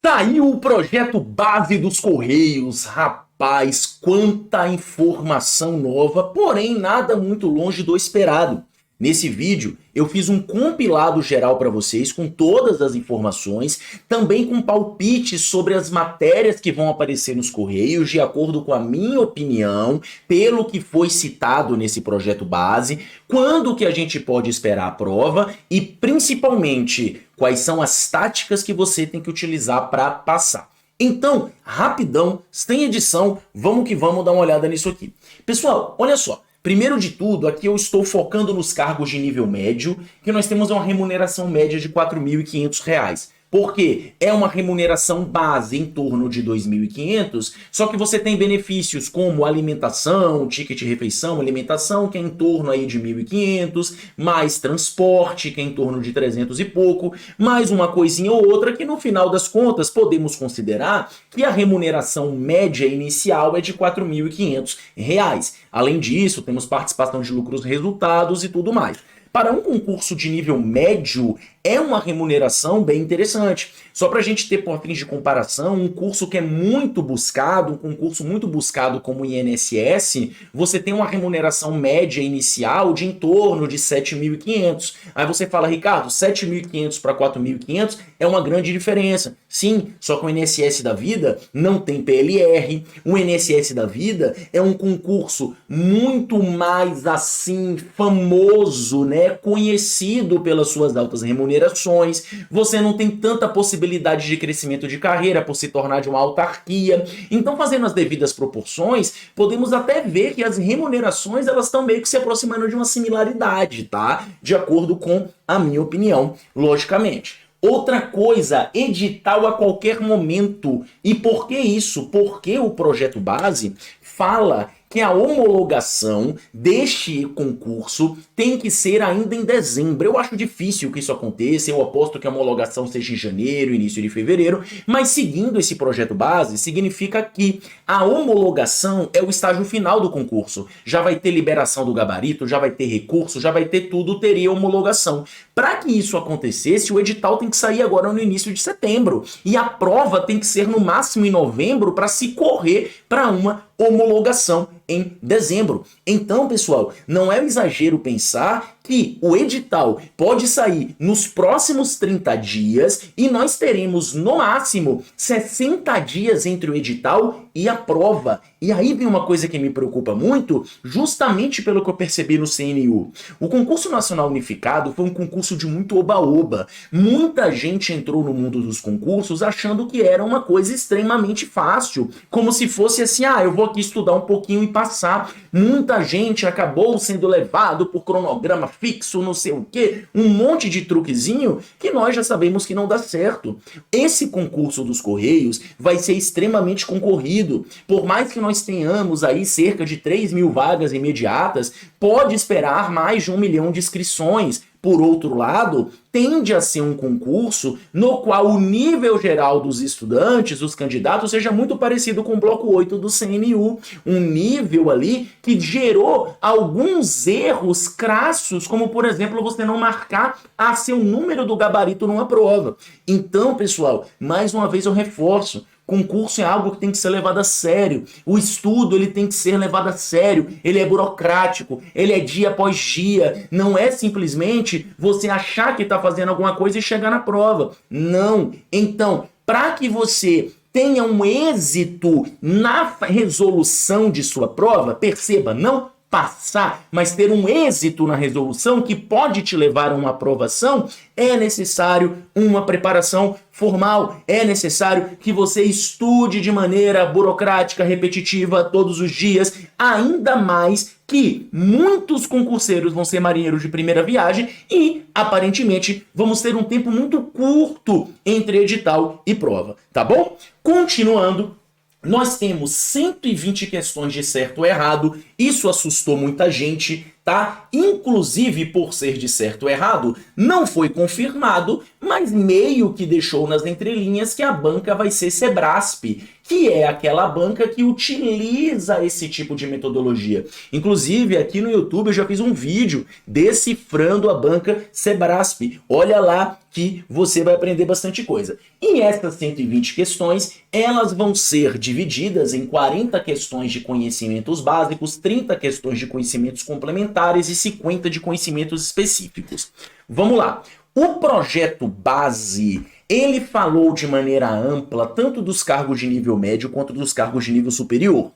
Saiu o projeto base dos Correios. Rapaz, quanta informação nova, porém nada muito longe do esperado. Nesse vídeo, eu fiz um compilado geral para vocês com todas as informações, também com palpites sobre as matérias que vão aparecer nos Correios, de acordo com a minha opinião, pelo que foi citado nesse projeto base, quando que a gente pode esperar a prova e, principalmente, quais são as táticas que você tem que utilizar para passar. Então, rapidão, sem edição, vamos que vamos dar uma olhada nisso aqui. Pessoal, olha só. Primeiro de tudo, aqui eu estou focando nos cargos de nível médio, que nós temos uma remuneração média de R$ 4.500. Porque é uma remuneração base em torno de 2.500, só que você tem benefícios como alimentação, ticket de refeição, alimentação, que é em torno aí de 1.500, mais transporte, que é em torno de 300 e pouco, mais uma coisinha ou outra que no final das contas podemos considerar que a remuneração média inicial é de R$ 4.500. Além disso, temos participação de lucros, resultados e tudo mais. Para um concurso de nível médio, é uma remuneração bem interessante. Só para a gente ter por fins de comparação, um curso que é muito buscado, um concurso muito buscado como o INSS, você tem uma remuneração média inicial de em torno de 7.500. Aí você fala, Ricardo, 7.500 para 4.500 é uma grande diferença. Sim, só que o INSS da vida não tem PLR. O INSS da vida é um concurso muito mais assim famoso, né? Conhecido pelas suas altas remunerações. Você não tem tanta possibilidade de crescimento de carreira por se tornar de uma autarquia. Então, fazendo as devidas proporções, podemos até ver que as remunerações elas estão meio que se aproximando de uma similaridade, tá? De acordo com a minha opinião, logicamente. Outra coisa, edital a qualquer momento. E por que isso? Porque o projeto base fala que a homologação deste concurso tem que ser ainda em dezembro. Eu acho difícil que isso aconteça, eu aposto que a homologação seja em janeiro, início de fevereiro, mas seguindo esse projeto base, significa que a homologação é o estágio final do concurso. Já vai ter liberação do gabarito, já vai ter recurso, já vai ter tudo, teria homologação. Para que isso acontecesse, o edital tem que sair agora no início de setembro, e a prova tem que ser no máximo em novembro para se correr para uma homologação em dezembro. Então, pessoal, não é um exagero pensar que o edital pode sair nos próximos 30 dias e nós teremos, no máximo, 60 dias entre o edital e a prova. E aí vem uma coisa que me preocupa muito, justamente pelo que eu percebi no CNU. O Concurso Nacional Unificado foi um concurso de muito oba-oba. Muita gente entrou no mundo dos concursos achando que era uma coisa extremamente fácil, como se fosse assim, eu vou aqui estudar um pouquinho e passar. Muita gente acabou sendo levado por cronograma fixo, não sei o quê, um monte de truquezinho que nós já sabemos que não dá certo. Esse concurso dos Correios vai ser extremamente concorrido. Por mais que nós tenhamos aí cerca de 3.000 vagas imediatas, pode esperar mais de 1 milhão de inscrições. Por outro lado, tende a ser um concurso no qual o nível geral dos estudantes, dos candidatos, seja muito parecido com o bloco 8 do CNU. Um nível ali que gerou alguns erros crassos, como, por exemplo, você não marcar seu número do gabarito numa prova. Então, pessoal, mais uma vez eu reforço, concurso é algo que tem que ser levado a sério. O estudo ele tem que ser levado a sério. Ele é burocrático. Ele é dia após dia. Não é simplesmente você achar que está fazendo alguma coisa e chegar na prova. Não. Então, para que você tenha um êxito na resolução de sua prova, perceba, não passar, mas ter um êxito na resolução que pode te levar a uma aprovação, é necessário uma preparação formal, é necessário que você estude de maneira burocrática, repetitiva, todos os dias, ainda mais que muitos concurseiros vão ser marinheiros de primeira viagem e, aparentemente, vamos ter um tempo muito curto entre edital e prova, tá bom? Continuando, nós temos 120 questões de certo ou errado Isso assustou muita gente, tá? Inclusive, por ser de certo ou errado, não foi confirmado, mas meio que deixou nas entrelinhas que a banca vai ser Sebrasp, que é aquela banca que utiliza esse tipo de metodologia. Inclusive, aqui no YouTube eu já fiz um vídeo decifrando a banca Sebrasp. Olha lá que você vai aprender bastante coisa. E essas 120 questões, elas vão ser divididas em 40 questões de conhecimentos básicos, 30 questões de conhecimentos complementares e 50 de conhecimentos específicos. Vamos lá. O projeto base, ele falou de maneira ampla tanto dos cargos de nível médio quanto dos cargos de nível superior.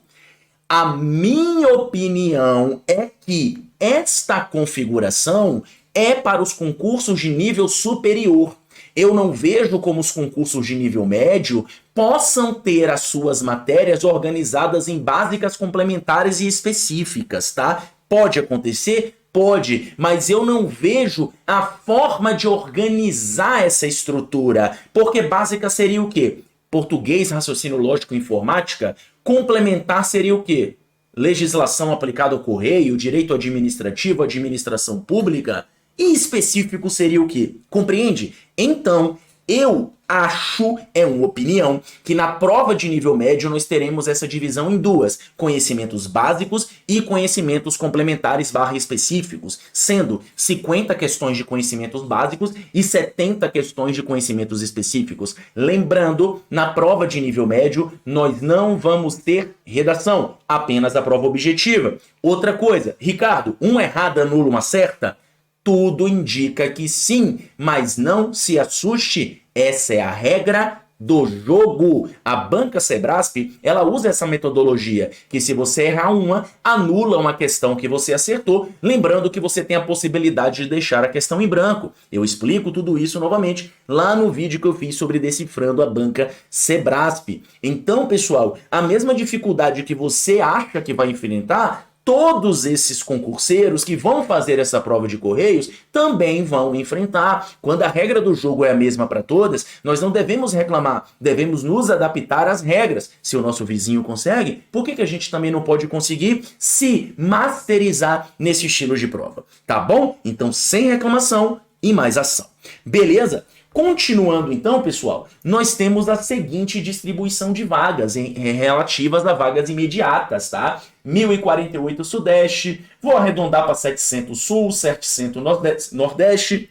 A minha opinião é que esta configuração é para os concursos de nível superior. Eu não vejo como os concursos de nível médio possam ter as suas matérias organizadas em básicas, complementares e específicas, tá? Pode acontecer? Pode, mas eu não vejo a forma de organizar essa estrutura, porque básica seria o quê? Português, raciocínio lógico e informática. Complementar seria o quê? Legislação aplicada ao correio, direito administrativo, administração pública. E específico seria o quê? Compreende? Então, eu acho, é uma opinião, que na prova de nível médio nós teremos essa divisão em duas: conhecimentos básicos e conhecimentos complementares / específicos, sendo 50 questões de conhecimentos básicos e 70 questões de conhecimentos específicos. Lembrando, na prova de nível médio nós não vamos ter redação, apenas a prova objetiva. Outra coisa, Ricardo, uma errada anula uma certa? Tudo indica que sim, mas não se assuste, essa é a regra do jogo. A banca Sebrasp, ela usa essa metodologia, que se você errar uma, anula uma questão que você acertou, lembrando que você tem a possibilidade de deixar a questão em branco. Eu explico tudo isso novamente lá no vídeo que eu fiz sobre decifrando a banca Sebrasp. Então, pessoal, a mesma dificuldade que você acha que vai enfrentar, todos esses concurseiros que vão fazer essa prova de Correios também vão enfrentar. Quando a regra do jogo é a mesma para todas, nós não devemos reclamar, devemos nos adaptar às regras. Se o nosso vizinho consegue, por que a gente também não pode conseguir se masterizar nesse estilo de prova? Tá bom? Então, sem reclamação e mais ação. Beleza? Continuando então, pessoal, nós temos a seguinte distribuição de vagas relativas a vagas imediatas, tá? 1048 Sudeste, vou arredondar para 700 Sul, 700 Nordeste,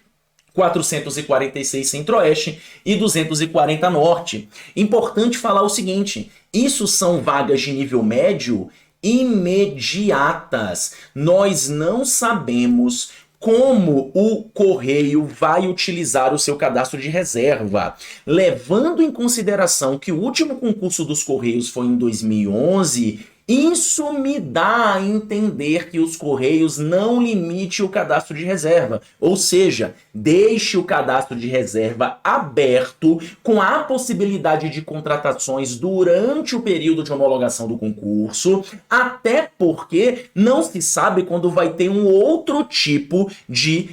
446 Centro-Oeste e 240 Norte. Importante falar o seguinte, isso são vagas de nível médio imediatas. Nós não sabemos como o Correio vai utilizar o seu cadastro de reserva. Levando em consideração que o último concurso dos Correios foi em 2011, isso me dá a entender que os Correios não limitem o cadastro de reserva, ou seja, deixe o cadastro de reserva aberto com a possibilidade de contratações durante o período de homologação do concurso, até porque não se sabe quando vai ter um outro tipo de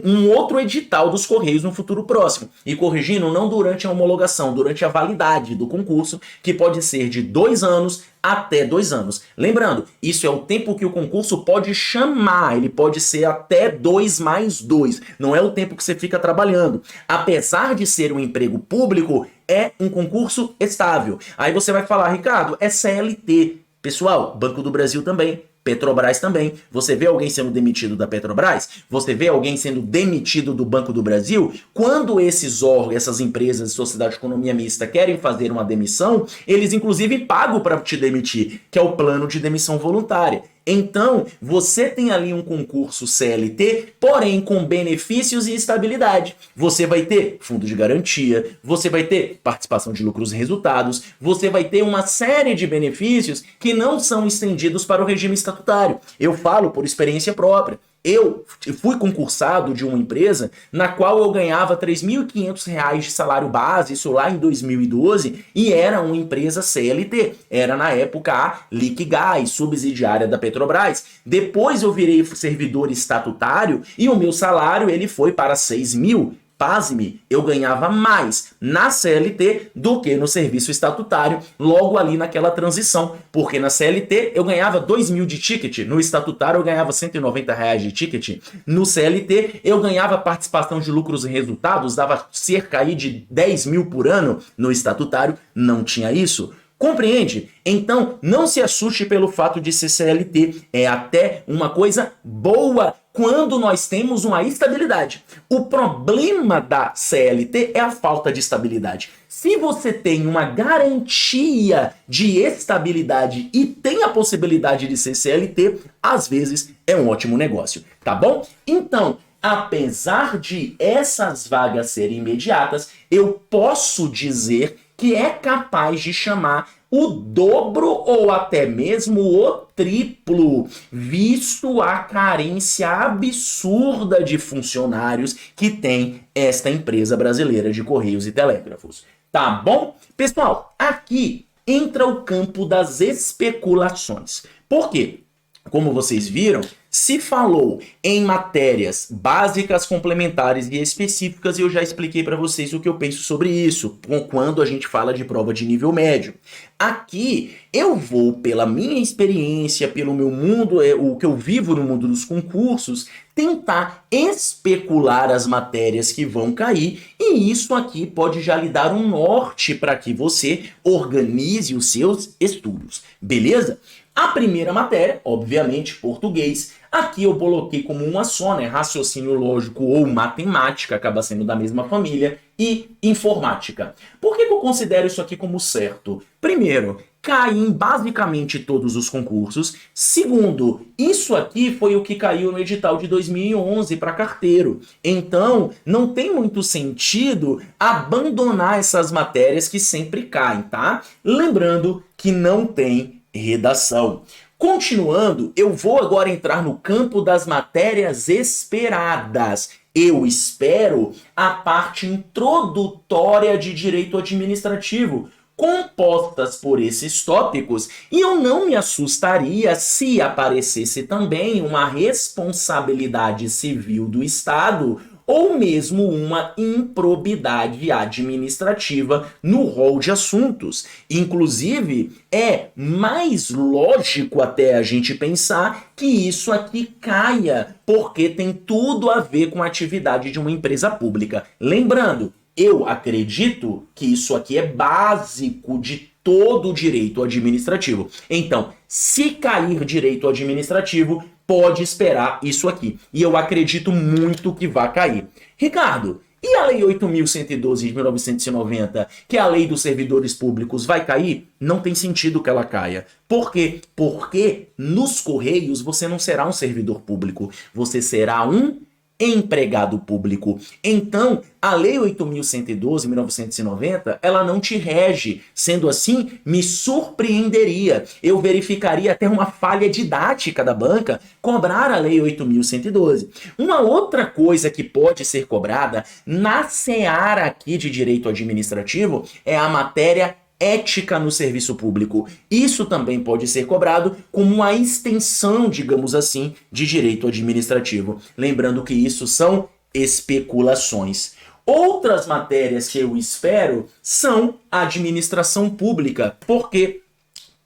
um outro edital dos Correios no futuro próximo. E corrigindo, não durante a homologação, durante a validade do concurso, que pode ser de 2 anos até 2 anos. Lembrando, isso é o tempo que o concurso pode chamar, ele pode ser até 2 mais 2, não é o tempo que você fica trabalhando. Apesar de ser um emprego público, é um concurso estável. Aí você vai falar, Ricardo, é CLT. Pessoal, Banco do Brasil também. Petrobras também. Você vê alguém sendo demitido da Petrobras? Você vê alguém sendo demitido do Banco do Brasil? Quando esses órgãos, essas empresas de sociedade de economia mista querem fazer uma demissão, eles inclusive pagam para te demitir, que é o plano de demissão voluntária. Então, você tem ali um concurso CLT, porém com benefícios e estabilidade. Você vai ter fundo de garantia, você vai ter participação de lucros e resultados, você vai ter uma série de benefícios que não são estendidos para o regime estatutário. Eu falo por experiência própria. Eu fui concursado de uma empresa na qual eu ganhava R$ 3.500 de salário base, isso lá em 2012, e era uma empresa CLT. Era, na época, a Liquigás, subsidiária da Petrobras. Depois eu virei servidor estatutário e o meu salário ele foi para R$ 6.000. pasme, eu ganhava mais na CLT do que no serviço estatutário, logo ali naquela transição, porque na CLT eu ganhava 2.000 de ticket, no estatutário eu ganhava R$ 190 de ticket, no CLT eu ganhava participação de lucros e resultados, dava cerca aí de 10.000 por ano, no estatutário não tinha isso. Compreende? Então, não se assuste pelo fato de ser CLT. É até uma coisa boa quando nós temos uma estabilidade. O problema da CLT é a falta de estabilidade. Se você tem uma garantia de estabilidade e tem a possibilidade de ser CLT, às vezes é um ótimo negócio, tá bom? Então, apesar de essas vagas serem imediatas, eu posso dizer que é capaz de chamar o dobro ou até mesmo o triplo, visto a carência absurda de funcionários que tem esta empresa brasileira de Correios e Telégrafos. Tá bom? Pessoal, aqui entra o campo das especulações. Por quê? Como vocês viram, se falou em matérias básicas, complementares e específicas, e eu já expliquei para vocês o que eu penso sobre isso, quando a gente fala de prova de nível médio. Aqui, eu vou, pela minha experiência, pelo meu mundo, o que eu vivo no mundo dos concursos, tentar especular as matérias que vão cair, e isso aqui pode já lhe dar um norte para que você organize os seus estudos, beleza? A primeira matéria, obviamente, português. Aqui eu coloquei como uma só, né? Raciocínio lógico ou matemática, acaba sendo da mesma família, e informática. Por que eu considero isso aqui como certo? Primeiro, cai em basicamente todos os concursos. Segundo, isso aqui foi o que caiu no edital de 2011 para carteiro. Então, não tem muito sentido abandonar essas matérias que sempre caem, tá? Lembrando que não tem redação. Continuando, eu vou agora entrar no campo das matérias esperadas. Eu espero a parte introdutória de direito administrativo, compostas por esses tópicos, e eu não me assustaria se aparecesse também uma responsabilidade civil do Estado ou mesmo uma improbidade administrativa no rol de assuntos. Inclusive, é mais lógico até a gente pensar que isso aqui caia, porque tem tudo a ver com a atividade de uma empresa pública. Lembrando, eu acredito que isso aqui é básico de todo o direito administrativo. Então, se cair direito administrativo, pode esperar isso aqui. E eu acredito muito que vai cair. Ricardo, e a Lei 8.112 de 1990, que é a Lei dos Servidores Públicos, vai cair? Não tem sentido que ela caia. Por quê? Porque nos Correios você não será um servidor público, você será um empregado público. Então, a Lei 8.112 de 1990, ela não te rege. Sendo assim, me surpreenderia. Eu verificaria até uma falha didática da banca cobrar a Lei 8.112. Uma outra coisa que pode ser cobrada na seara aqui de direito administrativo é a matéria ética no serviço público. Isso também pode ser cobrado como uma extensão, digamos assim, de direito administrativo. Lembrando que isso são especulações. Outras matérias que eu espero são a administração pública, porque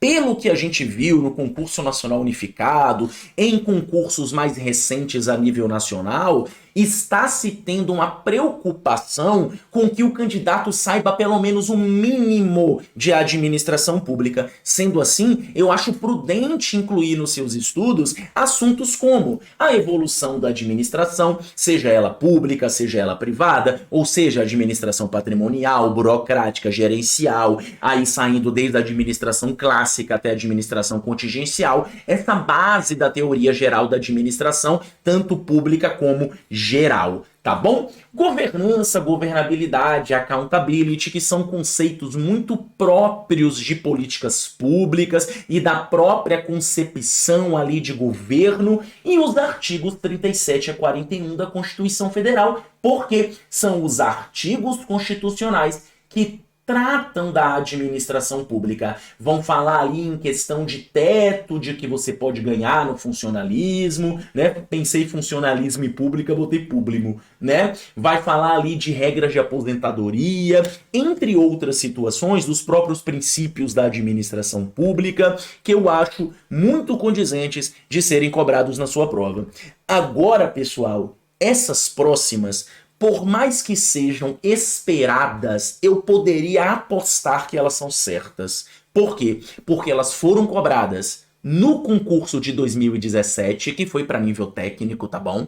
pelo que a gente viu no concurso nacional unificado, em concursos mais recentes a nível nacional, está se tendo uma preocupação com que o candidato saiba pelo menos o mínimo de administração pública. Sendo assim, eu acho prudente incluir nos seus estudos assuntos como a evolução da administração, seja ela pública, seja ela privada, ou seja, administração patrimonial, burocrática, gerencial, aí saindo desde a administração clássica até a administração contingencial, essa base da teoria geral da administração, tanto pública como geral, tá bom? Governança, governabilidade, accountability, que são conceitos muito próprios de políticas públicas e da própria concepção ali de governo, e os artigos 37 a 41 da Constituição Federal, porque são os artigos constitucionais que tratam da administração pública. Vão falar ali em questão de teto, de que você pode ganhar no funcionalismo, né? Pensei funcionalismo e pública, botei público, né? Vai falar ali de regras de aposentadoria, entre outras situações, dos próprios princípios da administração pública, que eu acho muito condizentes de serem cobrados na sua prova. Agora, pessoal, essas próximas, por mais que sejam esperadas, eu poderia apostar que elas são certas. Por quê? Porque elas foram cobradas no concurso de 2017, que foi para nível técnico, tá bom?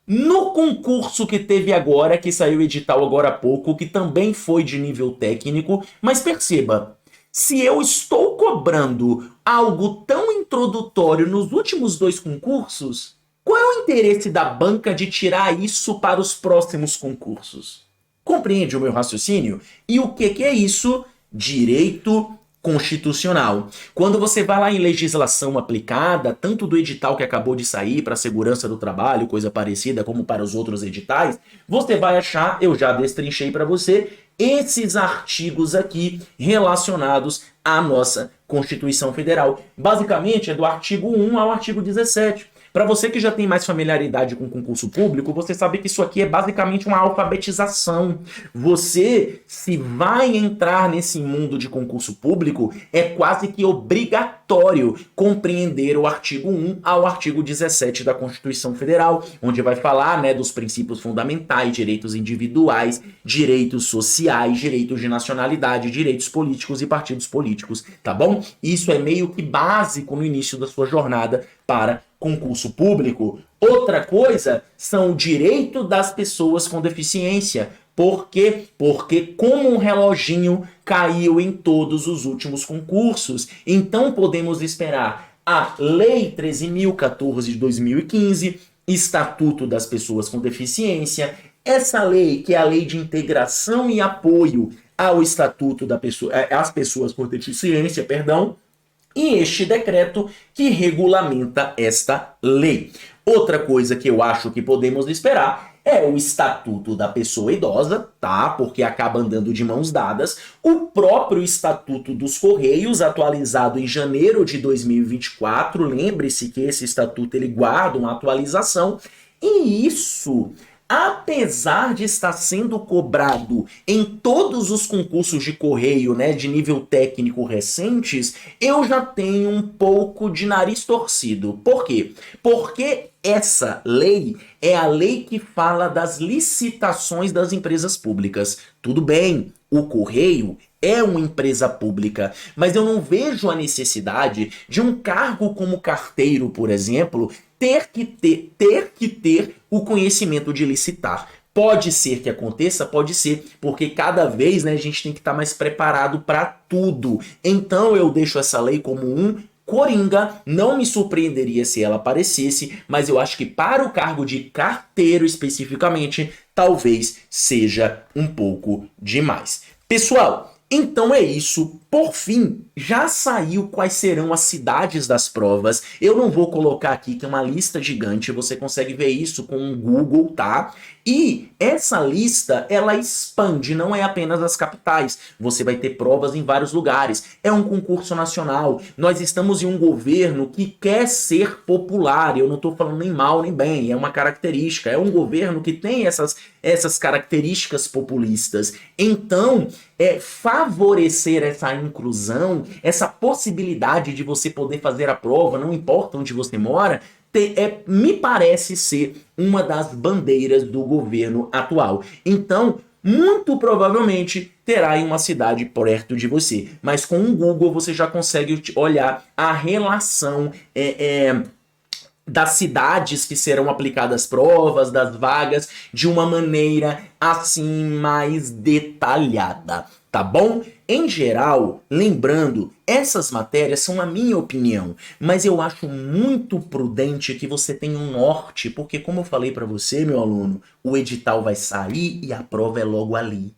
No concurso que teve agora, que saiu o edital agora há pouco, que também foi de nível técnico, mas perceba, se eu estou cobrando algo tão introdutório nos últimos 2 concursos, qual é o interesse da banca de tirar isso para os próximos concursos? Compreende o meu raciocínio? E o que é isso? Direito constitucional. Quando você vai lá em legislação aplicada, tanto do edital que acabou de sair para a segurança do trabalho, coisa parecida, como para os outros editais, você vai achar, eu já destrinchei para você, esses artigos aqui relacionados à nossa Constituição Federal. Basicamente é do artigo 1 ao artigo 17. Para você que já tem mais familiaridade com concurso público, você sabe que isso aqui é basicamente uma alfabetização. Você, se vai entrar nesse mundo de concurso público, é quase que obrigatório compreender o artigo 1 ao artigo 17 da Constituição Federal, onde vai falar, né, dos princípios fundamentais, direitos individuais, direitos sociais, direitos de nacionalidade, direitos políticos e partidos políticos, tá bom? Isso é meio que básico no início da sua jornada para concurso público. Outra coisa são o direito das pessoas com deficiência. Por quê? Porque como um reloginho caiu em todos os últimos concursos, então podemos esperar a Lei 13.014 de 2015, Estatuto das Pessoas com Deficiência, essa lei que é a Lei de Integração e Apoio ao Estatuto da Pessoa, às Pessoas com Deficiência, perdão, e este decreto que regulamenta esta lei. Outra coisa que eu acho que podemos esperar é o Estatuto da Pessoa Idosa, tá? Porque acaba andando de mãos dadas. O próprio Estatuto dos Correios, atualizado em janeiro de 2024. Lembre-se que esse estatuto ele guarda uma atualização. E isso, apesar de estar sendo cobrado em todos os concursos de correio, né, de nível técnico recentes, eu já tenho um pouco de nariz torcido. Por quê? Porque essa lei é a lei que fala das licitações das empresas públicas. Tudo bem, o correio é uma empresa pública, mas eu não vejo a necessidade de um cargo como carteiro, por exemplo, ter que ter o conhecimento de licitar. Pode ser que aconteça, pode ser, porque cada vez, né, a gente tem que estar mais preparado para tudo. Então eu deixo essa lei como um coringa, não me surpreenderia se ela aparecesse, mas eu acho que para o cargo de carteiro especificamente, talvez seja um pouco demais. Pessoal, então é isso. Por fim, já saiu quais serão as cidades das provas. Eu não vou colocar aqui que é uma lista gigante, você consegue ver isso com o Google, tá? E essa lista, ela expande, não é apenas as capitais. Você vai ter provas em vários lugares. É um concurso nacional. Nós estamos em um governo que quer ser popular. Eu não estou falando nem mal nem bem, é uma característica. É um governo que tem essas características populistas. Então, favorecer essa inclusão, essa possibilidade de você poder fazer a prova, não importa onde você mora, me parece ser uma das bandeiras do governo atual. Então, muito provavelmente terá em uma cidade perto de você. Mas com o Google você já consegue olhar a relação das cidades que serão aplicadas provas, das vagas, de uma maneira assim mais detalhada, tá bom? Em geral, lembrando, essas matérias são a minha opinião, mas eu acho muito prudente que você tenha um norte, porque como eu falei para você, meu aluno, o edital vai sair e a prova é logo ali.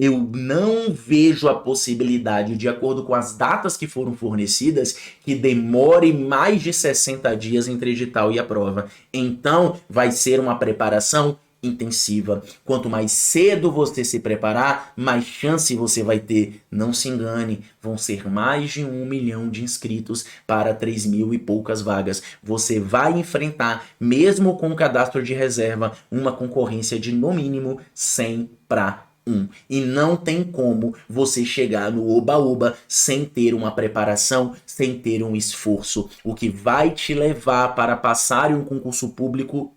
Eu não vejo a possibilidade, de acordo com as datas que foram fornecidas, que demore mais de 60 dias entre edital e a prova. Então, vai ser uma preparação intensiva. Quanto mais cedo você se preparar, mais chance você vai ter. Não se engane, vão ser mais de 1 milhão de inscritos para 3 mil e poucas vagas. Você vai enfrentar, mesmo com o cadastro de reserva, uma concorrência de no mínimo 100 para 1. E não tem como você chegar no oba-oba sem ter uma preparação, sem ter um esforço. O que vai te levar para passar em um concurso público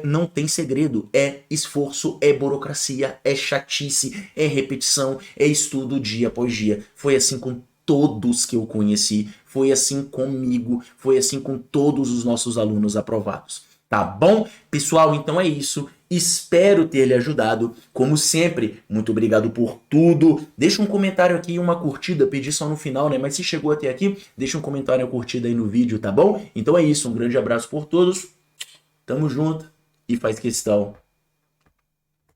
não tem segredo, é esforço, é burocracia, é chatice, é repetição, é estudo dia após dia. Foi assim com todos que eu conheci, foi assim comigo, foi assim com todos os nossos alunos aprovados. Tá bom? Pessoal, então é isso. Espero ter lhe ajudado. Como sempre, muito obrigado por tudo. Deixa um comentário aqui e uma curtida. Pedi só no final, né? Mas se chegou até aqui, deixa um comentário e uma curtida aí no vídeo, tá bom? Então é isso. Um grande abraço por todos. Tamo junto e faz questão.